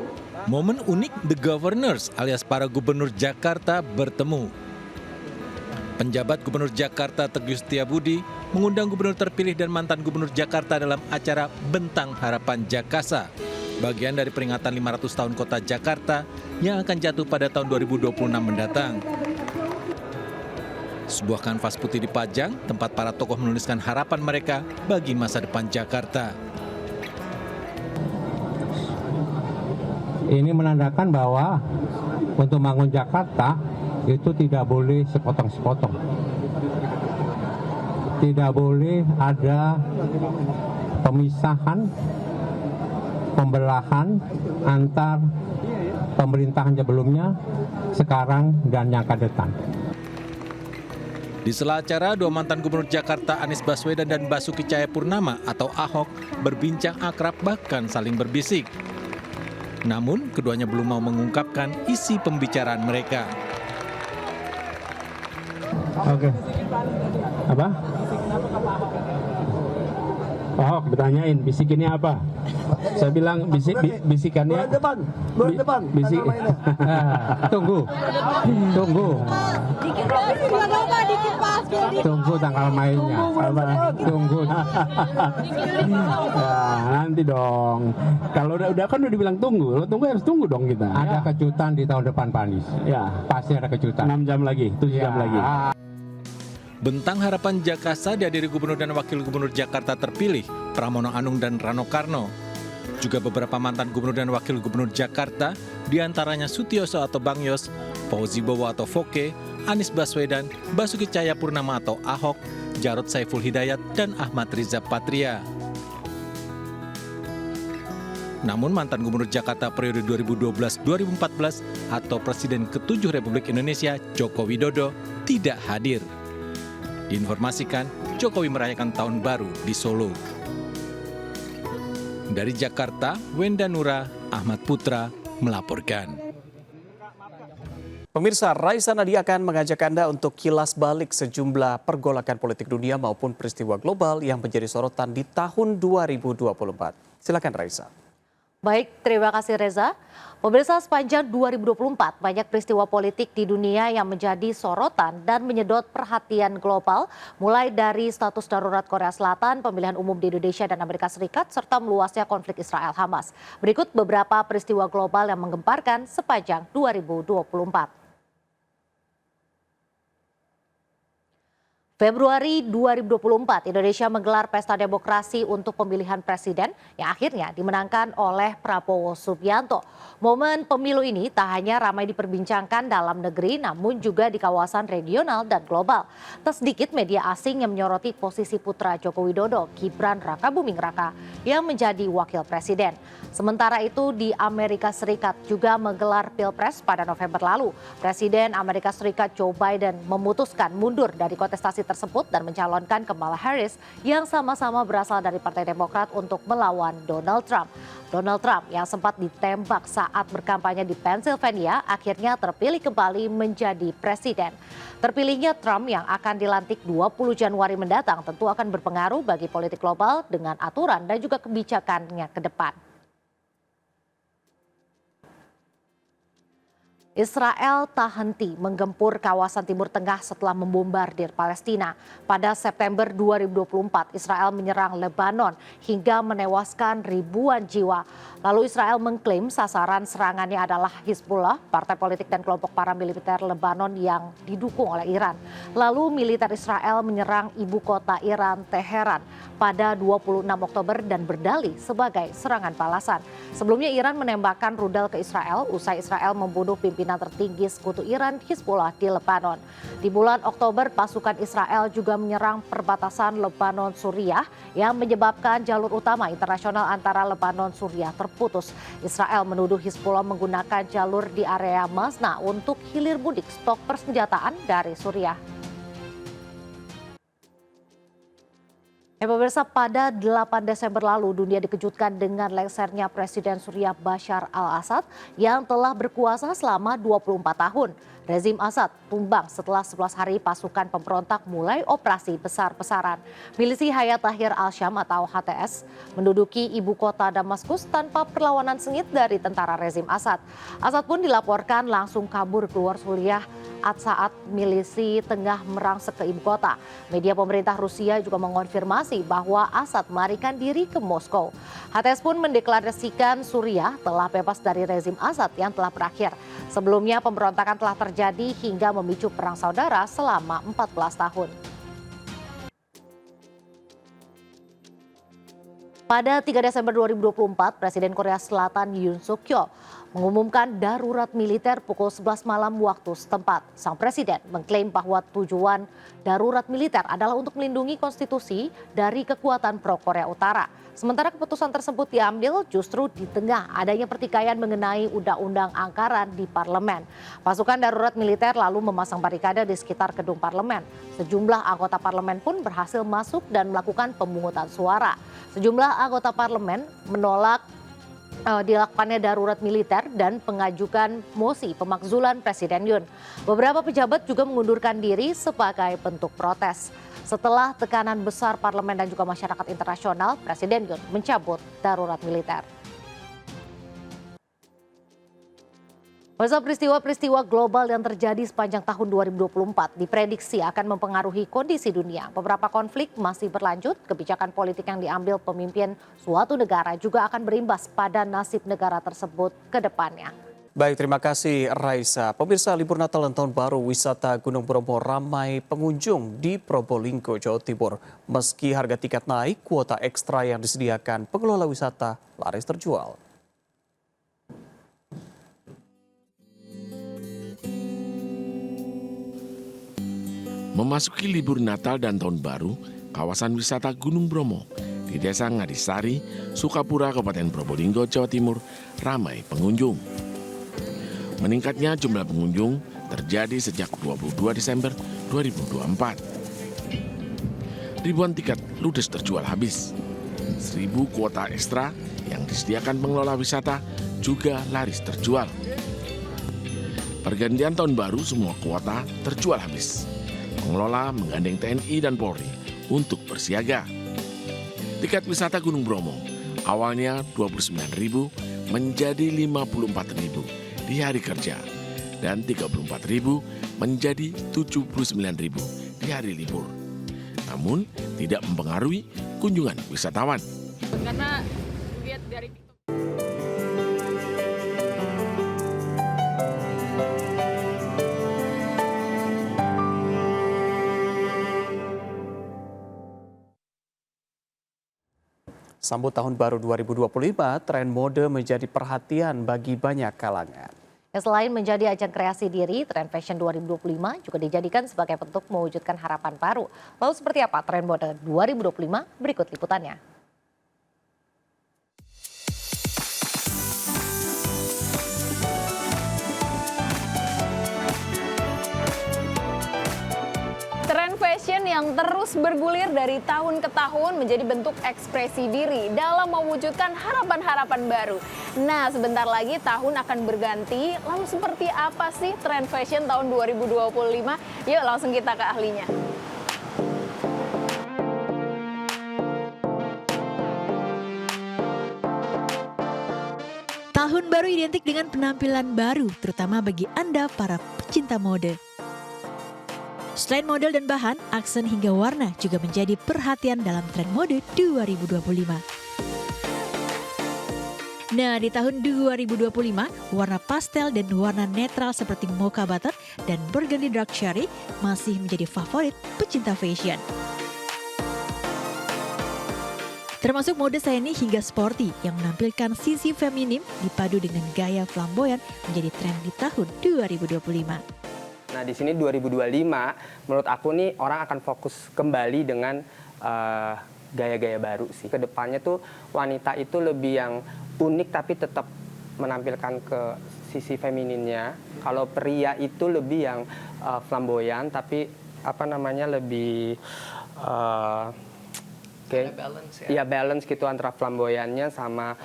Momen unik The Governors alias para gubernur Jakarta bertemu. Penjabat Gubernur Jakarta Teguh Setiabudi mengundang gubernur terpilih dan mantan gubernur Jakarta dalam acara Bentang Harapan Jakasa, bagian dari peringatan 500 tahun kota Jakarta yang akan jatuh pada tahun 2026 mendatang. Sebuah kanvas putih dipajang, tempat para tokoh menuliskan harapan mereka bagi masa depan Jakarta. Ini menandakan bahwa untuk membangun Jakarta itu tidak boleh sepotong-sepotong. Tidak boleh ada pemisahan, pembelahan antar pemerintahan sebelumnya, sekarang, dan yang akan datang. Di sela acara, dua mantan gubernur Jakarta Anies Baswedan dan Basuki Cahayapurnama atau Ahok berbincang akrab bahkan saling berbisik. Namun, keduanya belum mau mengungkapkan isi pembicaraan mereka. Oke. Apa? Ahok bertanyain bisikinnya apa? Saya bilang bisikannya bulan depan bisik. Tunggu. Tunggu tanggal mainnya. Tunggu. Ya, nanti dong. Kalau udah kan udah dibilang tunggu harus tunggu dong kita. Ada kejutan di tahun depan, Pak Anies. Ya, pasti ada kejutan. 6 jam lagi, 7 jam lagi. Bentang Harapan Jakasa dihadiri Gubernur dan Wakil Gubernur Jakarta terpilih, Pramono Anung dan Rano Karno. Juga beberapa mantan Gubernur dan Wakil Gubernur Jakarta, diantaranya Sutioso atau Bang Yos, Fauzi Bowo atau Foke, Anies Baswedan, Basuki Cahayapurnama atau Ahok, Jarod Saiful Hidayat, dan Ahmad Riza Patria. Namun mantan Gubernur Jakarta periode 2012-2014 atau Presiden ke-7 Republik Indonesia Joko Widodo tidak hadir. Diinformasikan, Jokowi merayakan Tahun Baru di Solo. Dari Jakarta, Wenda Nura, Ahmad Putra melaporkan. Pemirsa, Raisa Nadia akan mengajak Anda untuk kilas balik sejumlah pergolakan politik dunia maupun peristiwa global yang menjadi sorotan di tahun 2024. Silakan Raisa. Baik, terima kasih Reza. Pemirsa, sepanjang 2024 banyak peristiwa politik di dunia yang menjadi sorotan dan menyedot perhatian global, mulai dari status darurat Korea Selatan, pemilihan umum di Indonesia dan Amerika Serikat, serta meluasnya konflik Israel-Hamas. Berikut beberapa peristiwa global yang menggemparkan sepanjang 2024. Februari 2024, Indonesia menggelar pesta demokrasi untuk pemilihan presiden yang akhirnya dimenangkan oleh Prabowo Subianto. Momen pemilu ini tak hanya ramai diperbincangkan dalam negeri, namun juga di kawasan regional dan global. Tak sedikit media asing yang menyoroti posisi putra Joko Widodo, Gibran Rakabuming Raka, yang menjadi wakil presiden. Sementara itu di Amerika Serikat juga menggelar pilpres pada November lalu. Presiden Amerika Serikat Joe Biden memutuskan mundur dari kontestasi tersebut dan mencalonkan Kamala Harris yang sama-sama berasal dari Partai Demokrat untuk melawan Donald Trump. Donald Trump yang sempat ditembak saat berkampanye di Pennsylvania akhirnya terpilih kembali menjadi presiden. Terpilihnya Trump yang akan dilantik 20 Januari mendatang tentu akan berpengaruh bagi politik global dengan aturan dan juga kebijakannya ke depan. Israel tak henti menggempur kawasan Timur Tengah setelah membombardir Palestina. Pada September 2024, Israel menyerang Lebanon hingga menewaskan ribuan jiwa. Lalu Israel mengklaim sasaran serangannya adalah Hizbullah, partai politik dan kelompok paramiliter Lebanon yang didukung oleh Iran. Lalu militer Israel menyerang ibu kota Iran, Teheran, pada 26 Oktober dan berdalih sebagai serangan balasan. Sebelumnya Iran menembakkan rudal ke Israel usai Israel membunuh pimpinan tertinggi sekutu Iran, Hizbullah, di Lebanon. Di bulan Oktober, pasukan Israel juga menyerang perbatasan Lebanon-Suriah yang menyebabkan jalur utama internasional antara Lebanon-Suriah terputus. Israel menuduh Hizbullah menggunakan jalur di area Masna untuk hilir mudik stok persenjataan dari Suriah. Pemirsa, pada 8 Desember lalu dunia dikejutkan dengan lengsernya Presiden Suriah Bashar al-Assad yang telah berkuasa selama 24 tahun. Rezim Assad tumbang setelah 11 hari pasukan pemberontak mulai operasi besar-besaran. Milisi Hayat Tahrir al-Syam atau HTS menduduki ibu kota Damaskus tanpa perlawanan sengit dari tentara rezim Assad. Assad pun dilaporkan langsung kabur keluar Suriah saat milisi tengah merangsek ke ibu kota. Media pemerintah Rusia juga mengonfirmasi bahwa Assad melarikan diri ke Moskow. HTS pun mendeklarasikan Suriah telah bebas dari rezim Assad yang telah berakhir. Sebelumnya pemberontakan telah terjadi hingga memicu perang saudara selama 14 tahun. Pada 3 Desember 2024, Presiden Korea Selatan Yoon Suk Yeol mengumumkan darurat militer pukul 11 malam waktu setempat. Sang presiden mengklaim bahwa tujuan darurat militer adalah untuk melindungi konstitusi dari kekuatan pro-Korea Utara. Sementara keputusan tersebut diambil justru di tengah adanya pertikaian mengenai undang-undang anggaran di parlemen. Pasukan darurat militer lalu memasang barikade di sekitar gedung parlemen. Sejumlah anggota parlemen pun berhasil masuk dan melakukan pemungutan suara. Sejumlah anggota parlemen menolak dilakukannya darurat militer dan mengajukan mosi pemakzulan Presiden Yoon. Beberapa pejabat juga mengundurkan diri sebagai bentuk protes. Setelah tekanan besar parlemen dan juga masyarakat internasional, Presiden Yoon mencabut darurat militer. Peristiwa-peristiwa global yang terjadi sepanjang tahun 2024 diprediksi akan mempengaruhi kondisi dunia. Beberapa konflik masih berlanjut, kebijakan politik yang diambil pemimpin suatu negara juga akan berimbas pada nasib negara tersebut ke depannya. Baik, terima kasih Raisa. Pemirsa, libur Natal dan Tahun Baru wisata Gunung Bromo ramai pengunjung di Probolinggo, Jawa Timur. Meski harga tiket naik, kuota ekstra yang disediakan pengelola wisata laris terjual. Memasuki libur Natal dan Tahun Baru, kawasan wisata Gunung Bromo di Desa Ngadisari, Sukapura, Kabupaten Probolinggo, Jawa Timur ramai pengunjung. Meningkatnya jumlah pengunjung terjadi sejak 22 Desember 2024. Ribuan tiket ludes terjual habis. 1.000 kuota ekstra yang disediakan pengelola wisata juga laris terjual. Pergantian Tahun Baru semua kuota terjual habis. Pengelola menggandeng TNI dan Polri untuk bersiaga. Tiket wisata Gunung Bromo awalnya 29.000 menjadi 54.000 di hari kerja dan 34.000 menjadi 79.000 di hari libur. Namun tidak mempengaruhi kunjungan wisatawan. Karena lihat dari Sambut Tahun Baru 2025, tren mode menjadi perhatian bagi banyak kalangan. Selain menjadi ajang kreasi diri, tren fashion 2025 juga dijadikan sebagai bentuk mewujudkan harapan baru. Lalu seperti apa tren mode 2025? Berikut liputannya. Tren fashion yang terus bergulir dari tahun ke tahun menjadi bentuk ekspresi diri dalam mewujudkan harapan-harapan baru. Nah, sebentar lagi tahun akan berganti. Lalu seperti apa sih tren fashion tahun 2025? Yuk langsung kita ke ahlinya. Tahun baru identik dengan penampilan baru, terutama bagi Anda para pecinta mode. Selain model dan bahan, aksen hingga warna juga menjadi perhatian dalam tren mode 2025. Nah, di tahun 2025, warna pastel dan warna netral seperti mocha butter dan burgundy dark cherry masih menjadi favorit pecinta fashion. Termasuk mode shiny hingga sporty yang menampilkan sisi feminim dipadu dengan gaya flamboyan menjadi tren di tahun 2025. Nah, di sini 2025 menurut aku nih orang akan fokus kembali dengan gaya-gaya baru sih. Kedepannya tuh wanita itu lebih yang unik tapi tetap menampilkan ke sisi femininnya. Kalau pria itu lebih yang flamboyan tapi lebih ya balance gitu antara flamboyannya sama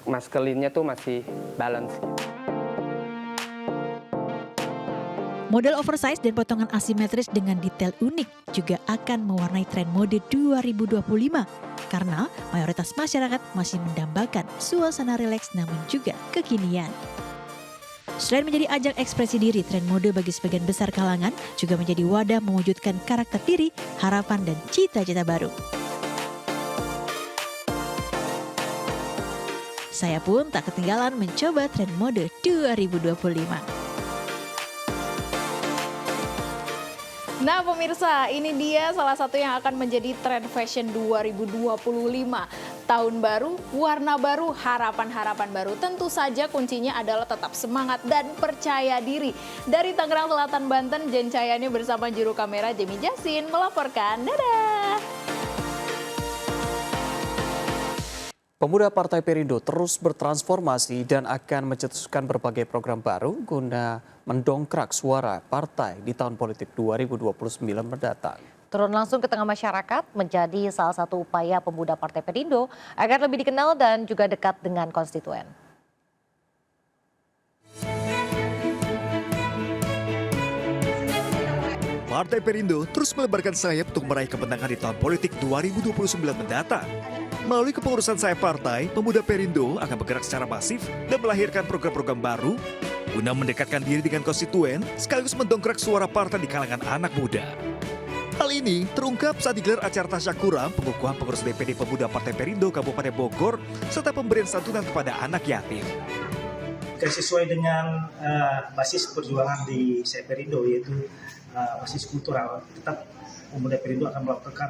maskulinnya tuh masih balance gitu. Model oversize dan potongan asimetris dengan detail unik juga akan mewarnai tren mode 2025 karena mayoritas masyarakat masih mendambakan suasana rileks namun juga kekinian. Selain menjadi ajang ekspresi diri, tren mode bagi sebagian besar kalangan juga menjadi wadah mewujudkan karakter diri, harapan dan cita-cita baru. Saya pun tak ketinggalan mencoba tren mode 2025. Nah pemirsa, ini dia salah satu yang akan menjadi tren fashion 2025. Tahun baru, warna baru, harapan-harapan baru. Tentu saja kuncinya adalah tetap semangat dan percaya diri. Dari Tangerang Selatan, Banten, Jen Cayani bersama juru kamera Jemi Jasin melaporkan. Dadah! Pemuda Partai Perindo terus bertransformasi dan akan mencetuskan berbagai program baru guna mendongkrak suara partai di tahun politik 2029 mendatang. Turun langsung ke tengah masyarakat menjadi salah satu upaya pemuda Partai Perindo agar lebih dikenal dan juga dekat dengan konstituen. Partai Perindo terus melebarkan sayap untuk meraih kemenangan di tahun politik 2029 mendatang. Melalui kepengurusan sayap partai, pemuda Perindo akan bergerak secara masif dan melahirkan program-program baru guna mendekatkan diri dengan konstituen sekaligus mendongkrak suara partai di kalangan anak muda. Hal ini terungkap saat digelar acara tasyakuran pengukuhan pengurus DPD Pemuda Partai Perindo Kabupaten Bogor serta pemberian santunan kepada anak yatim. Sesuai dengan basis perjuangan di Perindo yaitu basis kultural, tetap Pemuda Perindo akan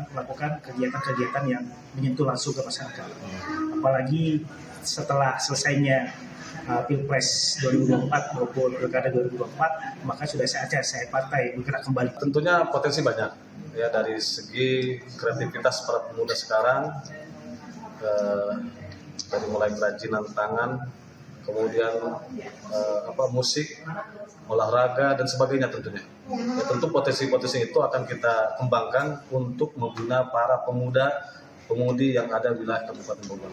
melakukan kegiatan-kegiatan yang menyentuh langsung ke masyarakat. Apalagi setelah selesainya Pilpres 2024 maupun Pilkada 2024, maka sudah saatnya saya partai bergerak kembali. Tentunya potensi banyak ya dari segi kreativitas para pemuda sekarang, dari mulai kerajinan tangan, kemudian musik, olahraga dan sebagainya tentunya. Ya, tentu potensi-potensi itu akan kita kembangkan untuk membina para pemudi yang ada di wilayah Kabupaten Bogor.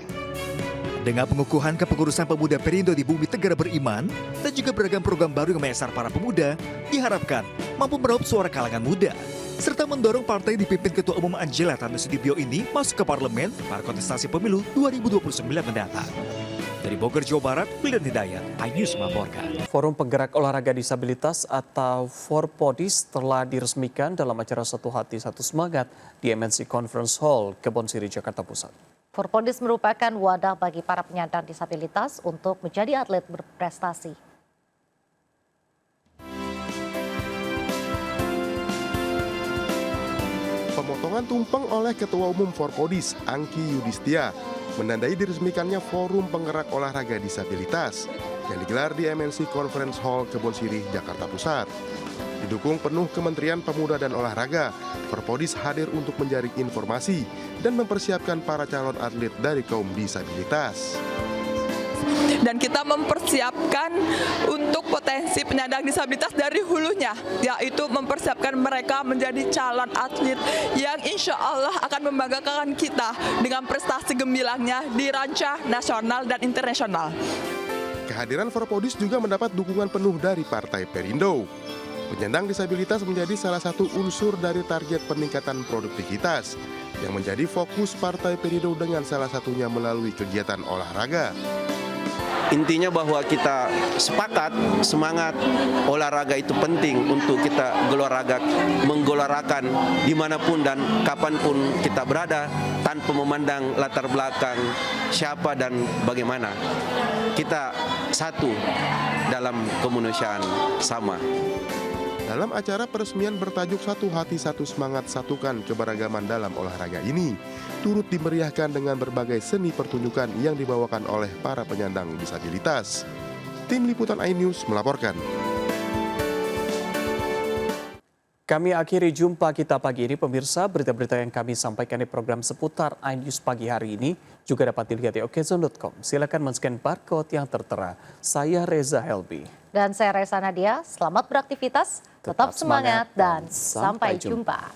Dengan pengukuhan kepengurusan pemuda Perindo di Bumi Tegara Beriman dan juga beragam program baru yang menyasar para pemuda, diharapkan mampu meraup suara kalangan muda serta mendorong partai dipimpin Ketua Umum Angela Tanusudibyo ini masuk ke parlemen pada kontestasi pemilu 2029 mendatang. Dari Bogor, Jawa Barat, Wildan Hidayat, iNews melaporkan. Forum Penggerak Olahraga Disabilitas atau Forpodis telah diresmikan dalam acara Satu Hati Satu Semangat di MNC Conference Hall, Kebonsiri, Jakarta Pusat. Forpodis merupakan wadah bagi para penyandang disabilitas untuk menjadi atlet berprestasi. Pemotongan tumpeng oleh Ketua Umum Forpodis, Angki Yudhistia, menandai diresmikannya Forum Penggerak Olahraga Disabilitas yang digelar di MNC Conference Hall Kebonsiri, Jakarta Pusat. Didukung penuh Kementerian Pemuda dan Olahraga, Forpodis hadir untuk menjaring informasi dan mempersiapkan para calon atlet dari kaum disabilitas. Dan kita mempersiapkan untuk potensi penyandang disabilitas dari hulunya, yaitu mempersiapkan mereka menjadi calon atlet yang insya Allah akan membanggakan kita dengan prestasi gemilangnya di rancah nasional dan internasional. Kehadiran Forpodis juga mendapat dukungan penuh dari Partai Perindo. Penyandang disabilitas menjadi salah satu unsur dari target peningkatan produktivitas yang menjadi fokus Partai Perindo dengan salah satunya melalui kegiatan olahraga. Intinya bahwa kita sepakat semangat olahraga itu penting untuk kita menggelarakan dimanapun dan kapanpun kita berada tanpa memandang latar belakang siapa dan bagaimana. Kita satu dalam kemanusiaan sama. Dalam acara peresmian bertajuk Satu Hati Satu Semangat Satukan Keberagaman dalam Olahraga ini, turut dimeriahkan dengan berbagai seni pertunjukan yang dibawakan oleh para penyandang disabilitas. Tim Liputan iNews melaporkan. Kami akhiri jumpa kita pagi ini, pemirsa. Berita-berita yang kami sampaikan di program seputar iNews pagi hari ini juga dapat dilihat di okezon.com. Silakan men-scan barcode yang tertera. Saya Reza Helbi. Dan saya Reza Nadia. Selamat beraktivitas, tetap semangat dan sampai jumpa.